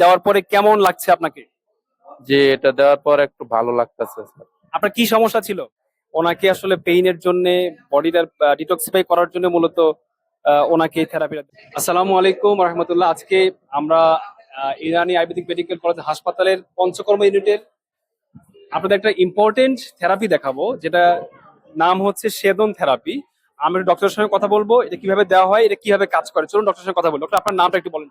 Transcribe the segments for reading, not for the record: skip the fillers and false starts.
দেওয়ার পরে কেমন লাগছে আপনাকে? যে এটা দেওয়ার পর একটু ভালো লাগতেছে স্যার। আপনার কি সমস্যা ছিল? ওনাকে আসলে পেইনের জন্য বডিটা ডিটক্সিফাই করার জন্য মূলত ওনাকে এই থেরাপিটা। আসসালামু আলাইকুম রহমতুল্লাহ। আজকে আমরা ইরানি আয়ুর্বেদিক মেডিকেল কলেজ হাসপাতালের পঞ্চকর্ম ইউনিটের আপনাদের একটা ইম্পর্টেন্ট থেরাপি দেখাবো, যেটা নাম হচ্ছে সেদন থেরাপি। আমরা ডক্টরের সঙ্গে কথা বলবো এটা কিভাবে দেওয়া হয়, এটা কিভাবে কাজ করে। চলুন ডক্টরের সঙ্গে কথা বলবো। ডক্টর, আপনার নামটা একটু বলেন।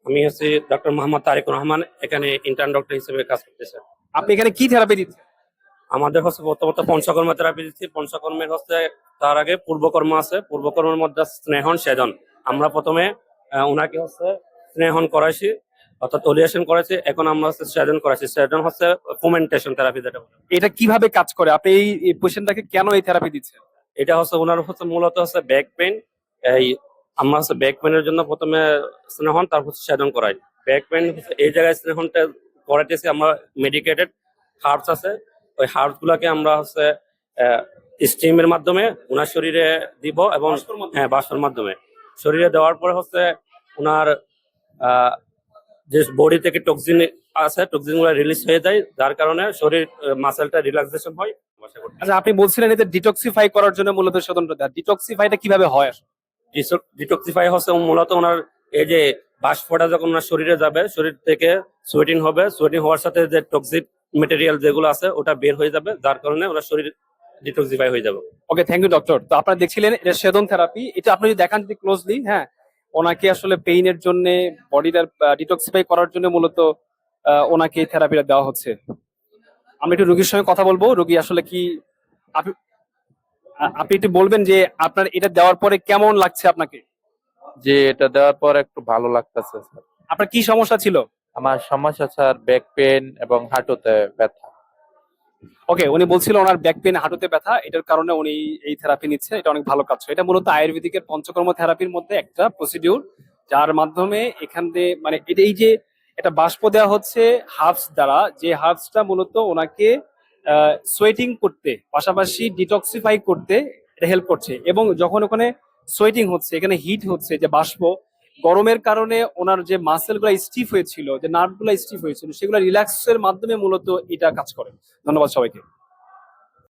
আমি হচ্ছে ডক্টর মোহাম্মদ তারেকুর রহমান, এখানে ইন্টার্ন ডক্টর হিসেবে কাজ করতেছি। আপনি এখানে কি থেরাপি দিচ্ছেন? আমাদের হচ্ছে প্রথমত পঞ্চকর্ম থেরাপি দিচ্ছি। পঞ্চকর্মের হচ্ছে তার আগে পূর্বকর্ম আছে। পূর্বকর্মের মধ্যে স্নেহন সেদন। আমরা প্রথমে ওনাকে হচ্ছে স্নেহন করাইছি, অর্থাৎ ওলিয়েশন করেছি। এখন আমরা হচ্ছে সেদন করাইছি। সেদন হচ্ছে ফুমেন্টেশন থেরাপি যেটা বলে। এটা কিভাবে কাজ করে? আপনি এই পেশেন্টটাকে কেন এই থেরাপি দিচ্ছেন? এটা হচ্ছে ওনার হচ্ছে মূলত হচ্ছে ব্যাক পেইন। এই আমরা হচ্ছে ব্যাক পেইনের জন্য প্রথমে স্নেহন, তারপর হচ্ছে সেদন করাই। ব্যাক পেইন এই জায়গায় স্নেহনটা করাইতেছি আমরা। মেডিকেটেড হার্বস আছে, ওই হার্বস গুলাকে আমরা হচ্ছে স্টিমের মাধ্যমে ওনার শরীরে দিব এবং হ্যাঁ বাষ্পের মাধ্যমে শরীরে দেওয়ার পরে হচ্ছে ওনার যে বডি থেকে টক্সিন আছে, টক্সিন গুলো রিলিজ হয়ে যায়, যার কারণে শরীর মাসেলটা রিল্যাক্সেশন হয়। আচ্ছা, আপনি বলছিলেন এতে ডিটক্সিফাই করার জন্য মূলত সেদনটা দেয়। ডিটক্সিফাইটা কিভাবে হয় আসলে? ডিটক্সিফাই হচ্ছে মূলত ওনার এই যে বাষ্পটা যখন ওনার শরীরে যাবে, শরীর থেকে সোয়েটিং হবে, সোয়েটিং হওয়ার সাথে যে টক্সিক মেটেরিয়াল যেগুলো আছে ওটা বের হয়ে যাবে, যার কারণে ওনার শরীর ডিটক্সিফাই হয়ে যাবে। ওকে, থ্যাংক ইউ ডক্টর। তো আপনারা দেখছিলেন এটা সেদন থেরাপি। এটা আপনি যদি দেখান যদি ক্লোজলি, হ্যাঁ, ওনাকে আসলে পেইনের জন্য বডিটা ডিটক্সিফাই করার জন্য মূলত ওনাকে এই থেরাপিটা দেওয়া হচ্ছে। আমি একটু রোগীর সঙ্গে কথা বলবো। রোগী আসলে কি, আপনি আপনি একটু বলবেন যে আপনার এটা দেওয়ার পরে কেমন লাগছে আপনাকে? যে এটা দেওয়ার পর একটু ভালো লাগতেছে স্যার। আপনার কি সমস্যা ছিল? আমার সমস্যা স্যার ব্যাক পেন এবং হাঁটুতে ব্যথা। ওকে, উনি বলছিল ওনার ব্যাক পেন, হাঁটুতে ব্যথা, এটার কারণে উনি এই থেরাপি নিচ্ছে। এটা অনেক ভালো কাজ। এটা মূলত আয়ুর্বেদিকের পঞ্চকর্ম থেরাপির মধ্যে একটা প্রসিডিউর, যার মাধ্যমে এখান দিয়ে মানে এটা এই যে এটা বাষ্প দেওয়া হচ্ছে হার্বস দ্বারা, যে হার্বসটা মূলত ওনাকে সোয়েটিং করতে পাশাপাশি ডিটক্সিফাই করতে এটা হেল্প করছে। এবং যখন ওখানে সোয়েটিং হচ্ছে, এখানে হিট হচ্ছে, যে বাষ্প গরমের কারণে ওনার যে মাসেল গুলা স্টিফ হয়েছিল, যে নার্ভ গুলা স্টিফ হয়েছিল, সেগুলো রিল্যাক্সের মাধ্যমে মূলত এটা কাজ করে। ধন্যবাদ সবাইকে।